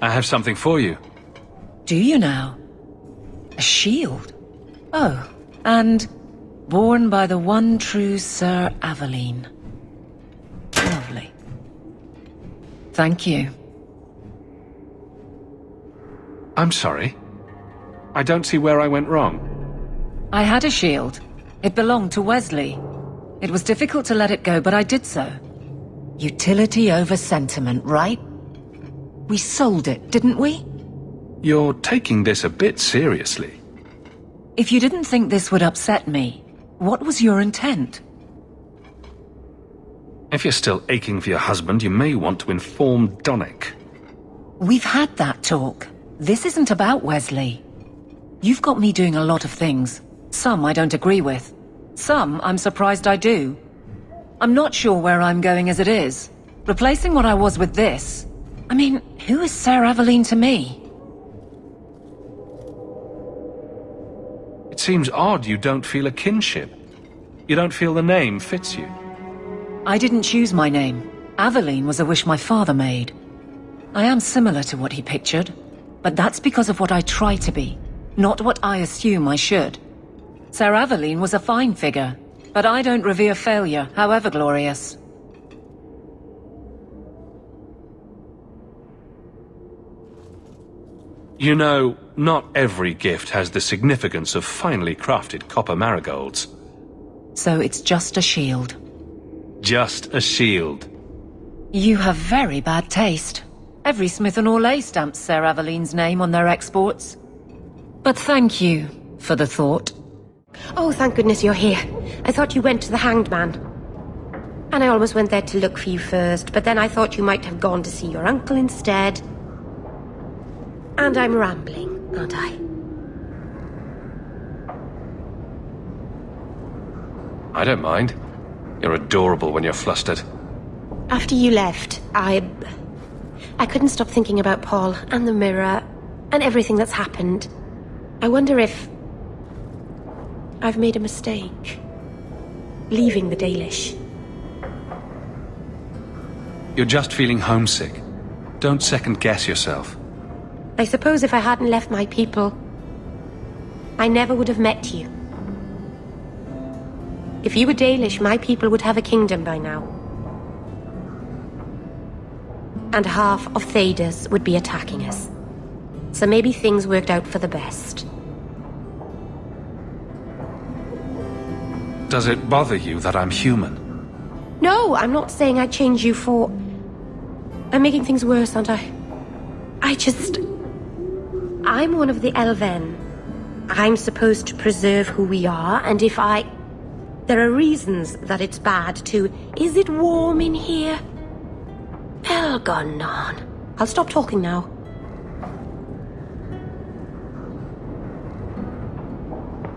I have something for you. Do you now? A shield? Oh, and born by the one true Sir Avelin. Lovely. Thank you. I'm sorry. I don't see where I went wrong. I had a shield. It belonged to Wesley. It was difficult to let it go, but I did so. Utility over sentiment, right? We sold it, didn't we? You're taking this a bit seriously. If you didn't think this would upset me, what was your intent? If you're still aching for your husband, you may want to inform Donnick. We've had that talk. This isn't about Wesley. You've got me doing a lot of things. Some I don't agree with. Some I'm surprised I do. I'm not sure where I'm going as it is. Replacing what I was with this... I mean, who is Sir Avelin to me? It seems odd you don't feel a kinship. You don't feel the name fits you. I didn't choose my name. Avelin was a wish my father made. I am similar to what he pictured, but that's because of what I try to be, not what I assume I should. Sir Avelin was a fine figure, but I don't revere failure, however glorious. You know, not every gift has the significance of finely crafted copper marigolds. So it's just a shield. Just a shield. You have very bad taste. Every Smith & Orlais stamps Sir Avelin's name on their exports. But thank you for the thought. Oh, thank goodness you're here. I thought you went to the Hanged Man. And I almost went there to look for you first, but then I thought you might have gone to see your uncle instead. And I'm rambling, aren't I? I don't mind. You're adorable when you're flustered. After you left, I couldn't stop thinking about Paul and the mirror and everything that's happened. I wonder if I've made a mistake leaving the Dalish. You're just feeling homesick. Don't second-guess yourself. I suppose if I hadn't left my people, I never would have met you. If you were Dalish, my people would have a kingdom by now. And half of Thader's would be attacking us. So maybe things worked out for the best. Does it bother you that I'm human? No, I'm not saying I'd change you for... I'm making things worse, aren't I? I'm one of the Elven. I'm supposed to preserve who we are, and if I... There are reasons that it's bad to... Is it warm in here? Elgonon. I'll stop talking now.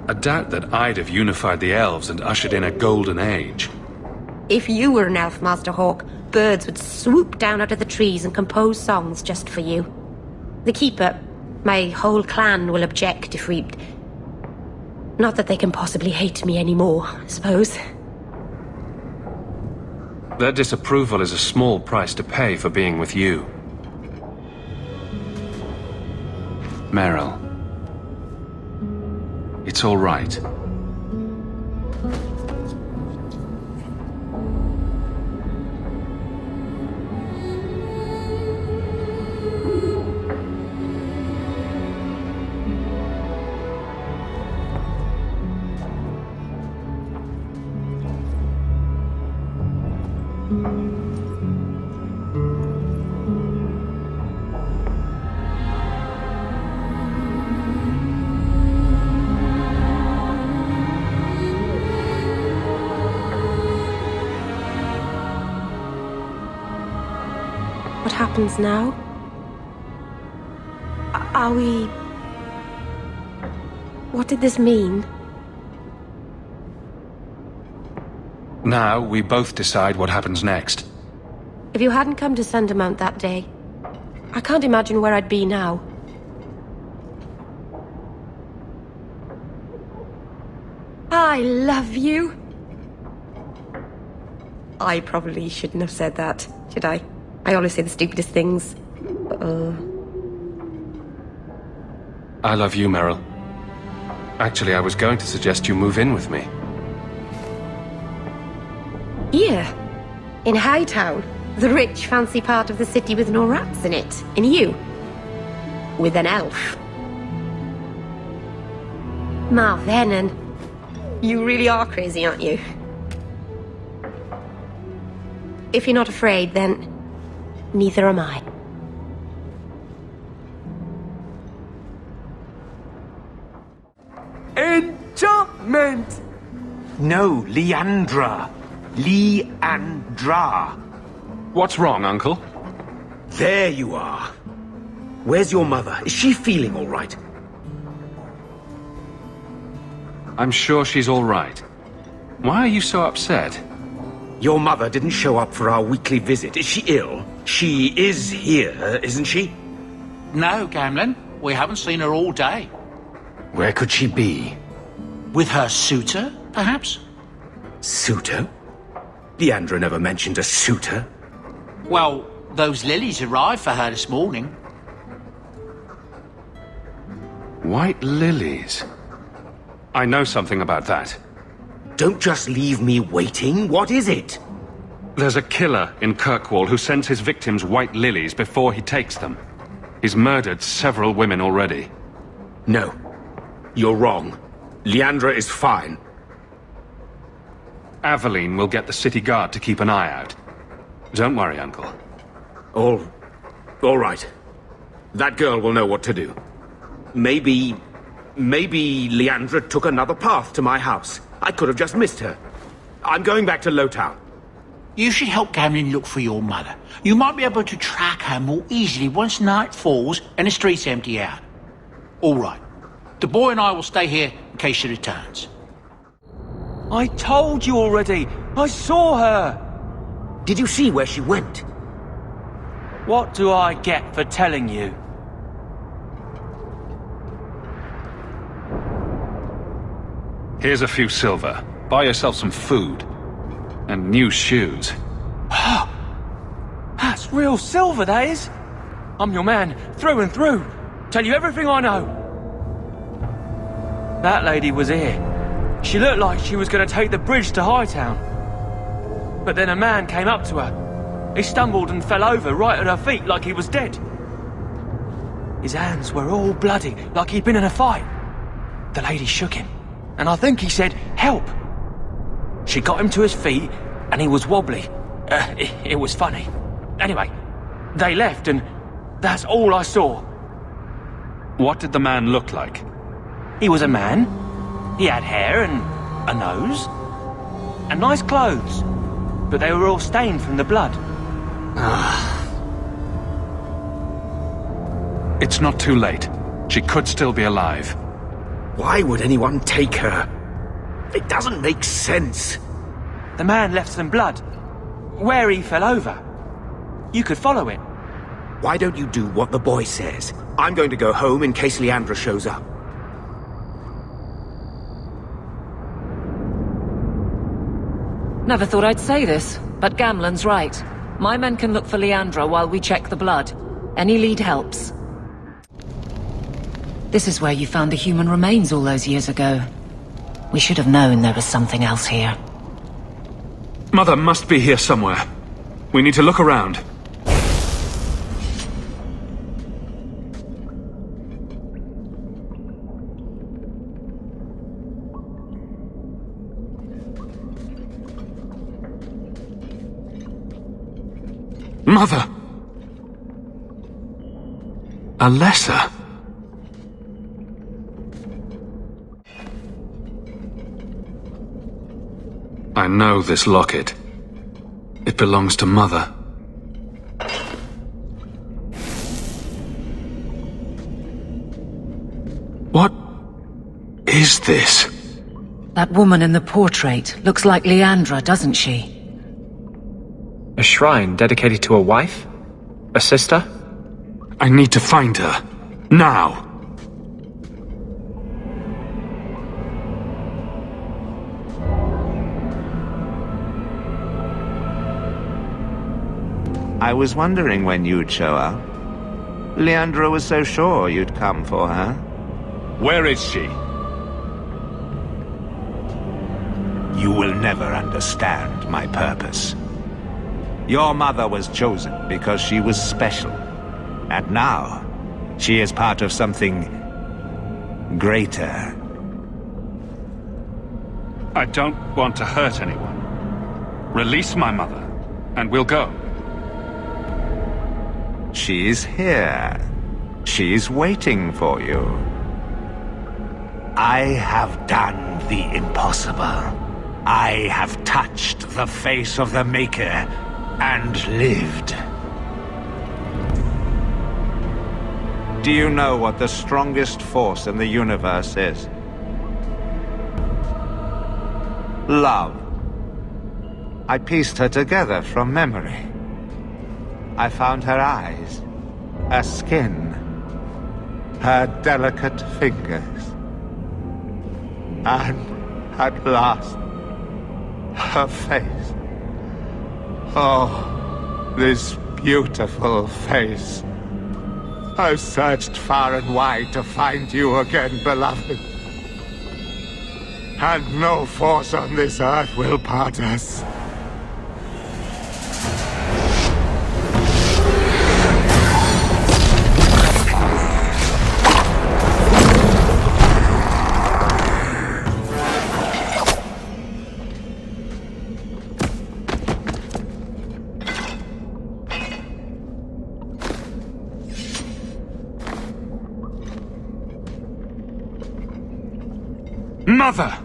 I doubt that I'd have unified the elves and ushered in a golden age. If you were an elf, Master Hawke, birds would swoop down out of the trees and compose songs just for you. The Keeper, my whole clan will object if we... Not that they can possibly hate me anymore, I suppose. Their disapproval is a small price to pay for being with you. Merril. It's all right. What happens now? Are we... What did this mean? Now, we both decide what happens next. If you hadn't come to Sundermount that day, I can't imagine where I'd be now. I love you. I probably shouldn't have said that, should I? I always say the stupidest things. I love you, Merril. Actually, I was going to suggest you move in with me. Here? In Hightown? The rich, fancy part of the city with no rats in it. And you? With an elf. Marvenon. You really are crazy, aren't you? If you're not afraid, then neither am I. Enchantment! No, Leandra. Leandra. What's wrong, Uncle? There you are. Where's your mother? Is she feeling all right? I'm sure she's all right. Why are you so upset? Your mother didn't show up for our weekly visit. Is she ill? She is here, isn't she? No, Gamlin. We haven't seen her all day. Where could she be? With her suitor, perhaps? Suitor? Leandra never mentioned a suitor. Well, those lilies arrived for her this morning. White lilies? I know something about that. Don't just leave me waiting. What is it? There's a killer in Kirkwall who sends his victims white lilies before he takes them. He's murdered several women already. No. You're wrong. Leandra is fine. Avelin will get the city guard to keep an eye out. Don't worry, Uncle. All right. That girl will know what to do. Maybe Leandra took another path to my house. I could have just missed her. I'm going back to Lowtown. You should help Gamlin look for your mother. You might be able to track her more easily once night falls and the streets empty out. All right. The boy and I will stay here in case she returns. I told you already! I saw her! Did you see where she went? What do I get for telling you? Here's a few silver. Buy yourself some food. And new shoes. That's real silver, that is! I'm your man, through and through. Tell you everything I know. That lady was here. She looked like she was going to take the bridge to Hightown. But then a man came up to her. He stumbled and fell over right at her feet like he was dead. His hands were all bloody, like he'd been in a fight. The lady shook him, and I think he said, "Help!" She got him to his feet, and he was wobbly. It was funny. Anyway, they left, and that's all I saw. What did the man look like? He was a man. He had hair and a nose. And nice clothes. But they were all stained from the blood. It's not too late. She could still be alive. Why would anyone take her? It doesn't make sense. The man left some blood. Where he fell over. You could follow it. Why don't you do what the boy says? I'm going to go home in case Leandra shows up. Never thought I'd say this, but Gamlen's right. My men can look for Leandra while we check the blood. Any lead helps. This is where you found the human remains all those years ago. We should have known there was something else here. Mother must be here somewhere. We need to look around. Mother! Alessa! I know this locket. It belongs to Mother. What is this? That woman in the portrait looks like Leandra, doesn't she? A shrine dedicated to a wife? A sister? I need to find her. Now! I was wondering when you'd show up. Leandra was so sure you'd come for her. Where is she? You will never understand my purpose. Your mother was chosen because she was special. And now, she is part of something greater. I don't want to hurt anyone. Release my mother, and we'll go. She's here. She's waiting for you. I have done the impossible. I have touched the face of the Maker and lived. Do you know what the strongest force in the universe is? Love. I pieced her together from memory. I found her eyes, her skin, her delicate fingers. And at last, her face. Oh, this beautiful face. I've searched far and wide to find you again, beloved. And no force on this earth will part us. Mother!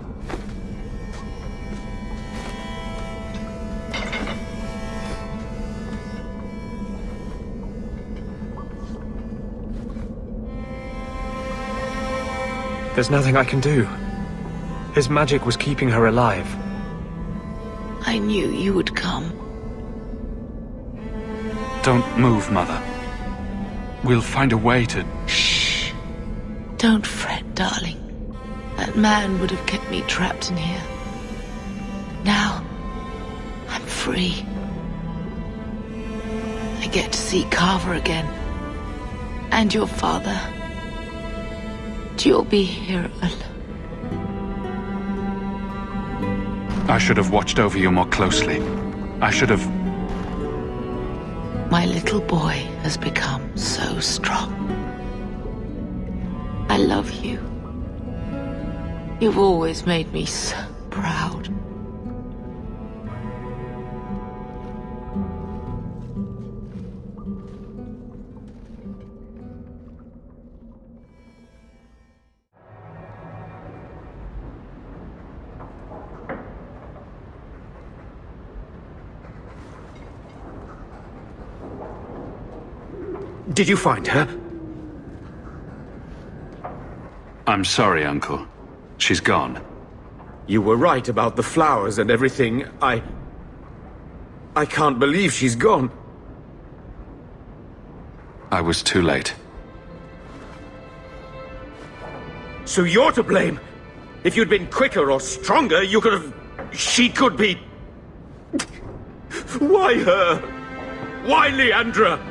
There's nothing I can do. His magic was keeping her alive. I knew you would come. Don't move, Mother. We'll find a way to... Shh. Don't fret, darling. That man would have kept me trapped in here. Now, I'm free. I get to see Carver again. And your father. You'll be here alone. I should have watched over you more closely. I should have... My little boy has become so strong. I love you. You've always made me so proud. Did you find her? I'm sorry, Uncle. She's gone. You were right about the flowers and everything. I can't believe she's gone. I was too late. So you're to blame. If you'd been quicker or stronger, you could have... She could be... Why her? Why Leandra?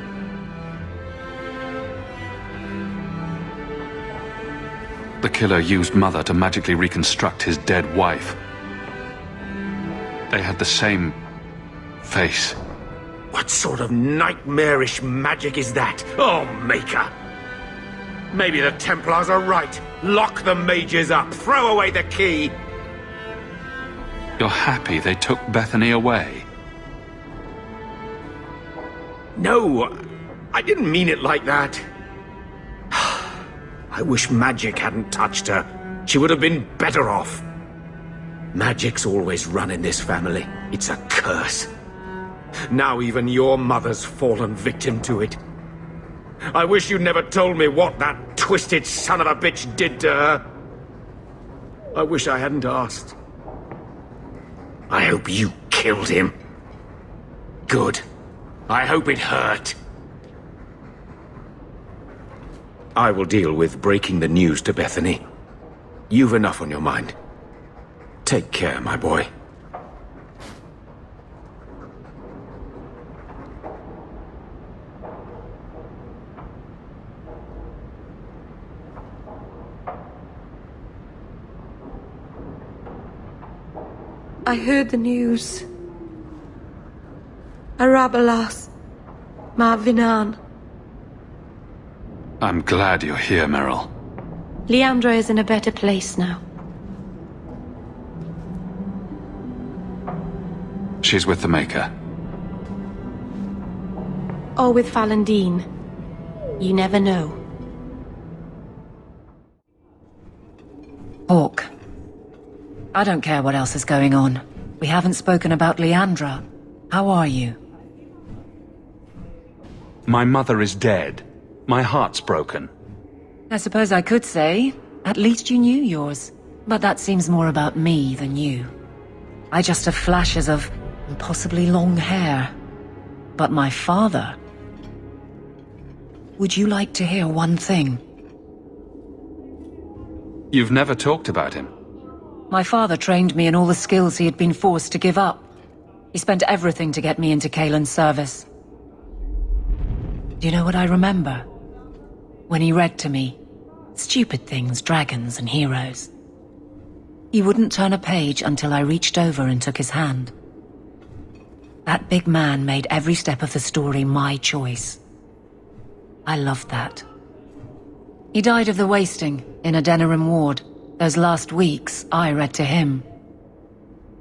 The killer used Mother to magically reconstruct his dead wife. They had the same... face. What sort of nightmarish magic is that? Oh, Maker! Maybe the Templars are right. Lock the mages up. Throw away the key. You're happy they took Bethany away? No, I didn't mean it like that. I wish magic hadn't touched her. She would have been better off. Magic's always run in this family. It's a curse. Now even your mother's fallen victim to it. I wish you'd never told me what that twisted son of a bitch did to her. I wish I hadn't asked. I hope you killed him. Good. I hope it hurt. I will deal with breaking the news to Bethany. You've enough on your mind. Take care, my boy. I heard the news. Arabelas, Ma Vinan. I'm glad you're here, Merril. Leandra is in a better place now. She's with the Maker. Or with Falandine. You never know. Hawke. I don't care what else is going on. We haven't spoken about Leandra. How are you? My mother is dead. My heart's broken. I suppose I could say, at least you knew yours. But that seems more about me than you. I just have flashes of impossibly long hair. But my father... Would you like to hear one thing? You've never talked about him. My father trained me in all the skills he had been forced to give up. He spent everything to get me into Kaelin's service. Do you know what I remember? When he read to me, stupid things, dragons and heroes. He wouldn't turn a page until I reached over and took his hand. That big man made every step of the story my choice. I loved that. He died of the wasting in a Denerim ward. Those last weeks, I read to him.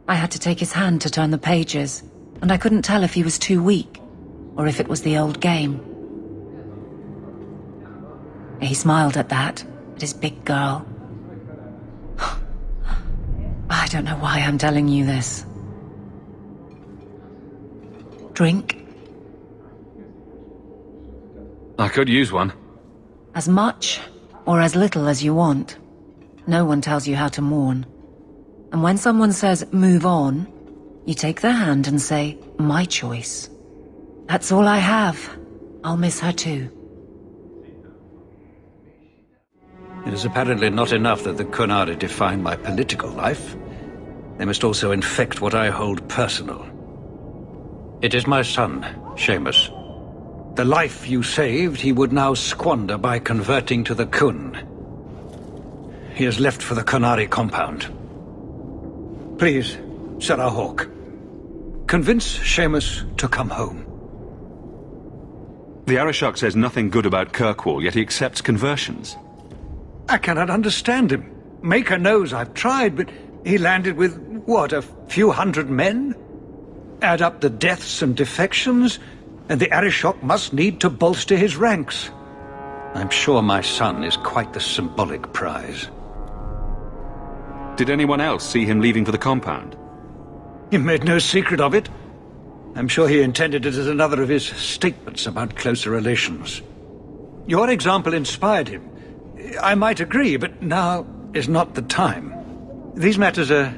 I had to take his hand to turn the pages, and I couldn't tell if he was too weak, or if it was the old game. He smiled at that, at his big girl. I don't know why I'm telling you this. Drink? I could use one. As much, or as little as you want. No one tells you how to mourn. And when someone says, move on, you take their hand and say, my choice. That's all I have. I'll miss her too. It is apparently not enough that the Qunari define my political life. They must also infect what I hold personal. It is my son, Seamus. The life you saved, he would now squander by converting to the Qun. He has left for the Qunari compound. Please, Sarah Hawke, convince Seamus to come home. The Arishok says nothing good about Kirkwall, yet he accepts conversions. I cannot understand him. Maker knows I've tried, but he landed with, what, a few hundred men? Add up the deaths and defections, and the Arishok must need to bolster his ranks. I'm sure my son is quite the symbolic prize. Did anyone else see him leaving for the compound? He made no secret of it. I'm sure he intended it as another of his statements about closer relations. Your example inspired him. I might agree, but now is not the time. These matters are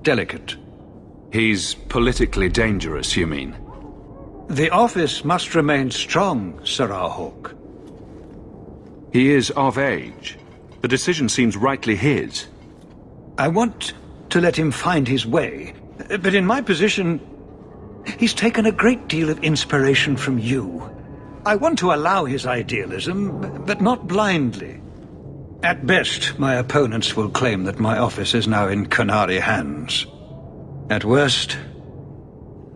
delicate. He's politically dangerous, you mean? The office must remain strong, Sarah Hawke. He is of age. The decision seems rightly his. I want to let him find his way, but in my position, he's taken a great deal of inspiration from you. I want to allow his idealism, but not blindly. At best, my opponents will claim that my office is now in Qunari hands. At worst,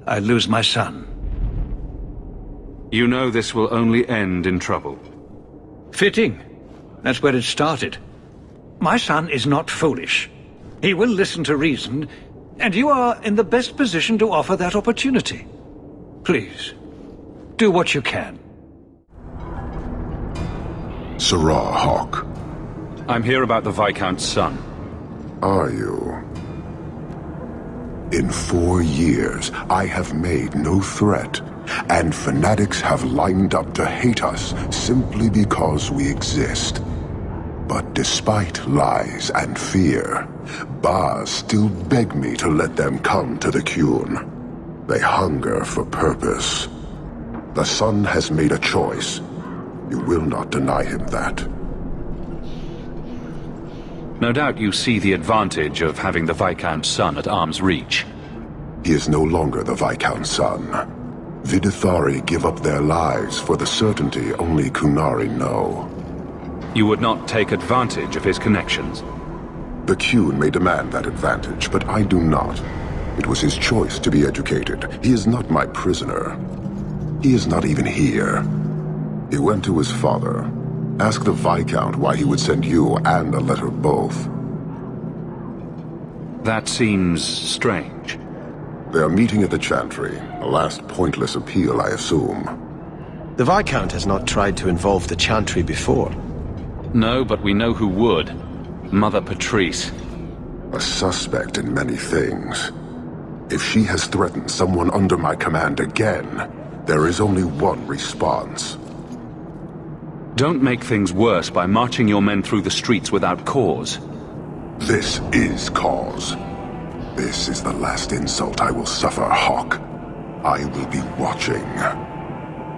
I lose my son. You know this will only end in trouble. Fitting. That's where it started. My son is not foolish. He will listen to reason, and you are in the best position to offer that opportunity. Please, do what you can. Sarah Hawke. I'm here about the Viscount's son. Are you? In 4 years, I have made no threat, and fanatics have lined up to hate us simply because we exist. But despite lies and fear, Bars still beg me to let them come to the Qun. They hunger for purpose. The son has made a choice. You will not deny him that. No doubt you see the advantage of having the Viscount's son at arm's reach. He is no longer the Viscount's son. Vidithari give up their lives for the certainty only Qunari know. You would not take advantage of his connections? The Qun may demand that advantage, but I do not. It was his choice to be educated. He is not my prisoner. He is not even here. He went to his father. Ask the Viscount why he would send you and a letter both. That seems strange. They are meeting at the Chantry. A last pointless appeal, I assume. The Viscount has not tried to involve the Chantry before. No, but we know who would. Mother Patrice. A suspect in many things. If she has threatened someone under my command again, there is only one response. Don't make things worse by marching your men through the streets without cause. This is cause. This is the last insult I will suffer, Hawke. I will be watching.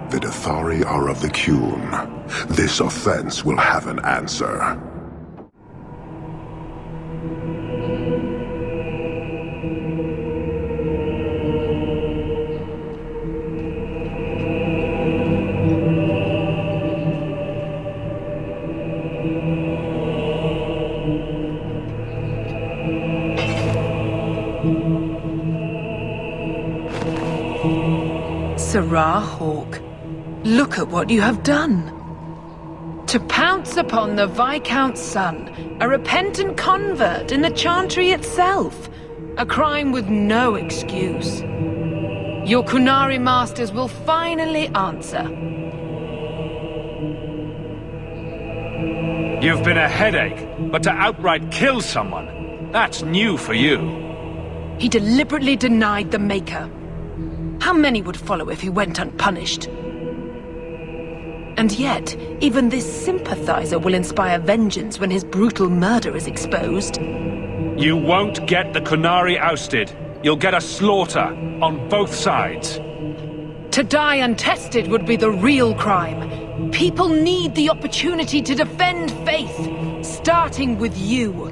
The Dithari are of the Qun. This offense will have an answer. Sirrah Hawke, look at what you have done. To pounce upon the Viscount's son, a repentant convert in the Chantry itself, a crime with no excuse. Your Qunari masters will finally answer. You've been a headache, but to outright kill someone, that's new for you. He deliberately denied the Maker. How many would follow if he went unpunished? And yet, even this sympathizer will inspire vengeance when his brutal murder is exposed. You won't get the Qunari ousted. You'll get a slaughter on both sides. To die untested would be the real crime. People need the opportunity to defend faith, starting with you.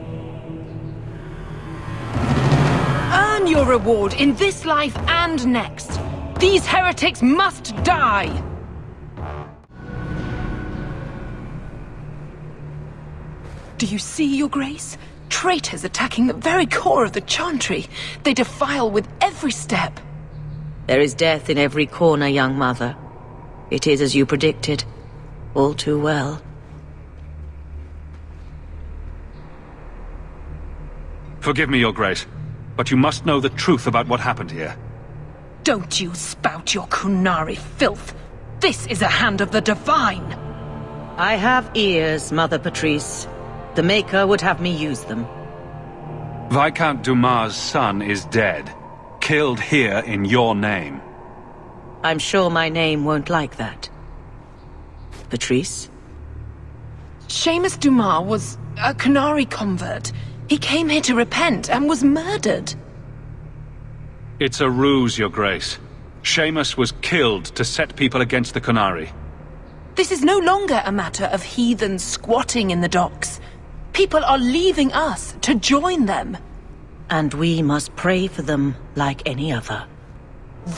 Earn your reward in this life and next. These heretics must die! Do you see, Your Grace? Traitors attacking the very core of the Chantry. They defile with every step. There is death in every corner, young mother. It is as you predicted. All too well. Forgive me, Your Grace, but you must know the truth about what happened here. Don't you spout your Qunari filth. This is a hand of the Divine. I have ears, Mother Patrice. The Maker would have me use them. Viscount Dumas' son is dead. Killed here in your name. I'm sure my name won't like that. Patrice? Seamus Dumas was a Qunari convert. He came here to repent and was murdered. It's a ruse, Your Grace. Seamus was killed to set people against the Qunari. This is no longer a matter of heathens squatting in the docks. People are leaving us to join them. And we must pray for them like any other.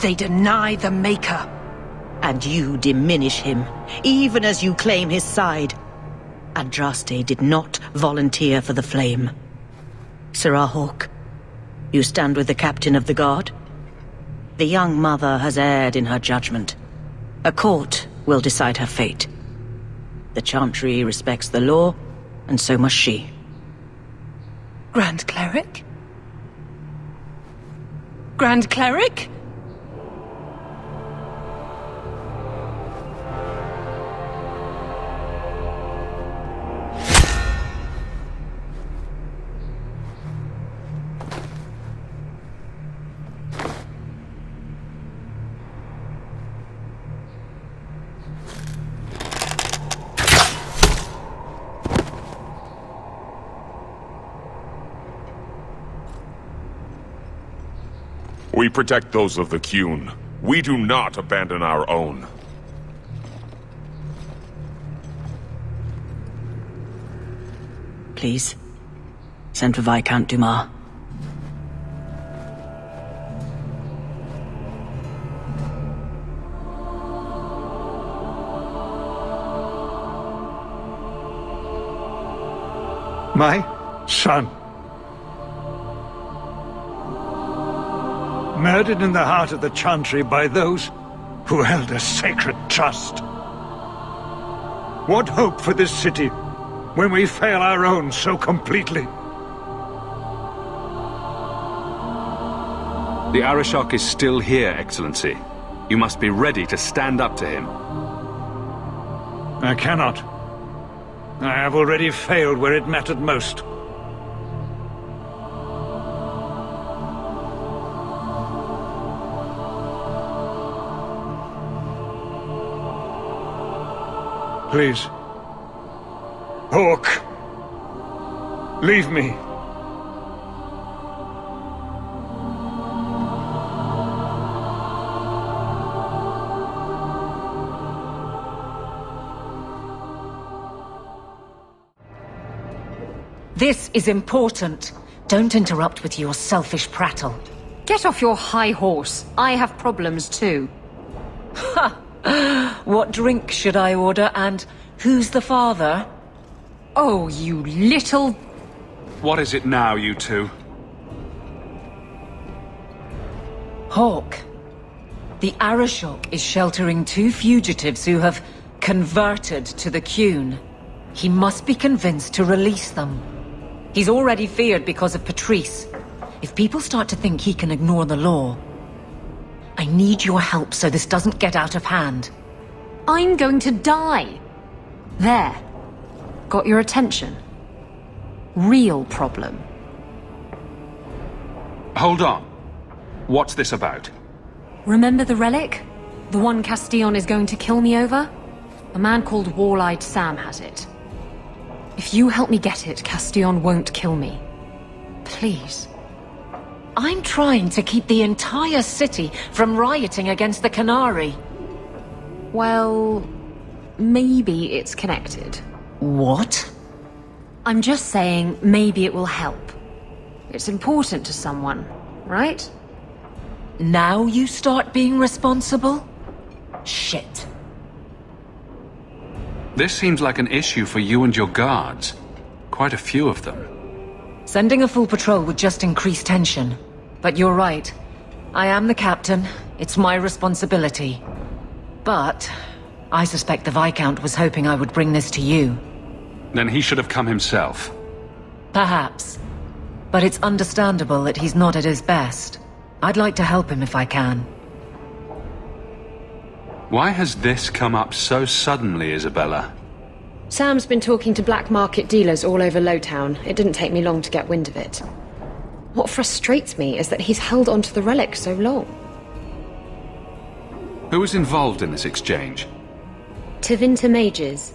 They deny the Maker. And you diminish him, even as you claim his side. Andraste did not volunteer for the flame. Sirrah Hawke, you stand with the captain of the guard? The young mother has erred in her judgment. A court will decide her fate. The Chantry respects the law, and so must she. Grand Cleric? Grand Cleric? We protect those of the Qun. We do not abandon our own. Please, send for Viscount Dumas. My son. Murdered in the heart of the Chantry by those who held a sacred trust. What hope for this city when we fail our own so completely? The Arishok is still here, Excellency. You must be ready to stand up to him. I cannot. I have already failed where it mattered most. Please. Hawke. Leave me. This is important. Don't interrupt with your selfish prattle. Get off your high horse. I have problems too. Ha! What drink should I order, and who's the father? Oh, you little... What is it now, you two? Hawke. The Arishok is sheltering 2 fugitives who have converted to the Qun. He must be convinced to release them. He's already feared because of Patrice. If people start to think he can ignore the law... I need your help so this doesn't get out of hand. I'm going to die. There. Got your attention? Real problem. Hold on. What's this about? Remember the relic? The one Castillon is going to kill me over? A man called Wall-Eyed Sam has it. If you help me get it, Castillon won't kill me. Please. I'm trying to keep the entire city from rioting against the Qunari. Well, maybe it's connected. What? I'm just saying maybe it will help. It's important to someone, right? Now you start being responsible? Shit. This seems like an issue for you and your guards. Quite a few of them. Sending a full patrol would just increase tension. But you're right. I am the captain. It's my responsibility. But I suspect the Viscount was hoping I would bring this to you. Then he should have come himself. Perhaps. But it's understandable that he's not at his best. I'd like to help him if I can. Why has this come up so suddenly, Isabela? Sam's been talking to black market dealers all over Lowtown. It didn't take me long to get wind of it. What frustrates me is that he's held onto the relic so long. Who was involved in this exchange? Tevinter mages.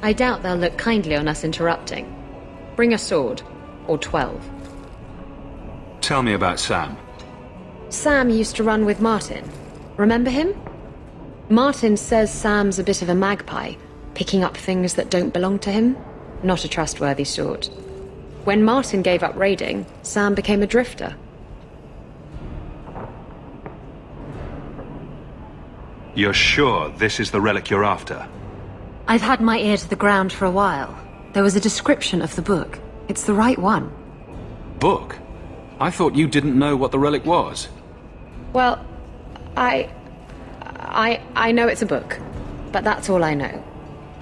I doubt they'll look kindly on us interrupting. Bring a sword. Or 12. Tell me about Sam. Sam used to run with Martin. Remember him? Martin says Sam's a bit of a magpie, picking up things that don't belong to him. Not a trustworthy sort. When Martin gave up raiding, Sam became a drifter. You're sure this is the relic you're after? I've had my ear to the ground for a while. There was a description of the book. It's the right one. Book? I thought you didn't know what the relic was. Well, I know it's a book, but that's all I know.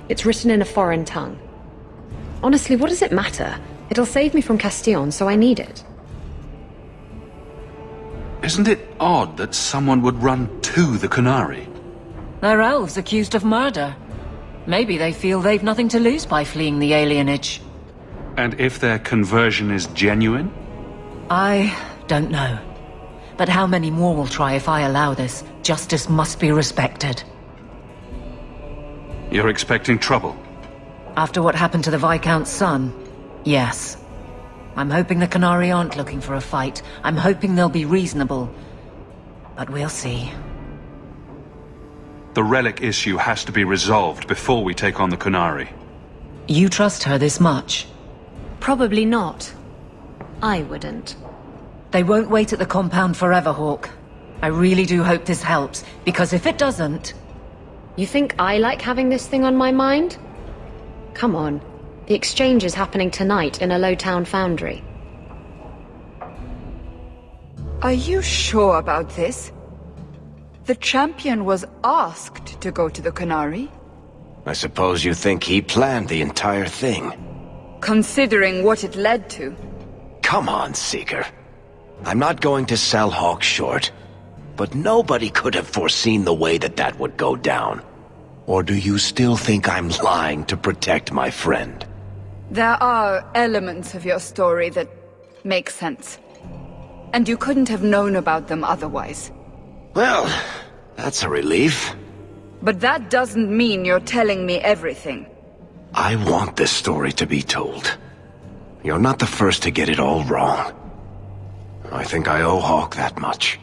It's written in a foreign tongue. Honestly, what does it matter? It'll save me from Castillon, so I need it. Isn't it odd that someone would run to the Qunari? They're elves accused of murder. Maybe they feel they've nothing to lose by fleeing the alienage. And if their conversion is genuine? I don't know. But how many more will try if I allow this? Justice must be respected. You're expecting trouble? After what happened to the Viscount's son, yes. I'm hoping the Qunari aren't looking for a fight. I'm hoping they'll be reasonable. But we'll see. The relic issue has to be resolved before we take on the Qunari. You trust her this much? Probably not. I wouldn't. They won't wait at the compound forever, Hawke. I really do hope this helps, because if it doesn't... You think I like having this thing on my mind? Come on. The exchange is happening tonight in a Lowtown foundry. Are you sure about this? The champion was asked to go to the Qunari. I suppose you think he planned the entire thing. Considering what it led to. Come on, Seeker. I'm not going to sell Hawke short, but nobody could have foreseen the way that would go down. Or do you still think I'm lying to protect my friend? There are elements of your story that make sense. And you couldn't have known about them otherwise. Well, that's a relief. But that doesn't mean you're telling me everything. I want this story to be told. You're not the first to get it all wrong. I think I owe Hawke that much.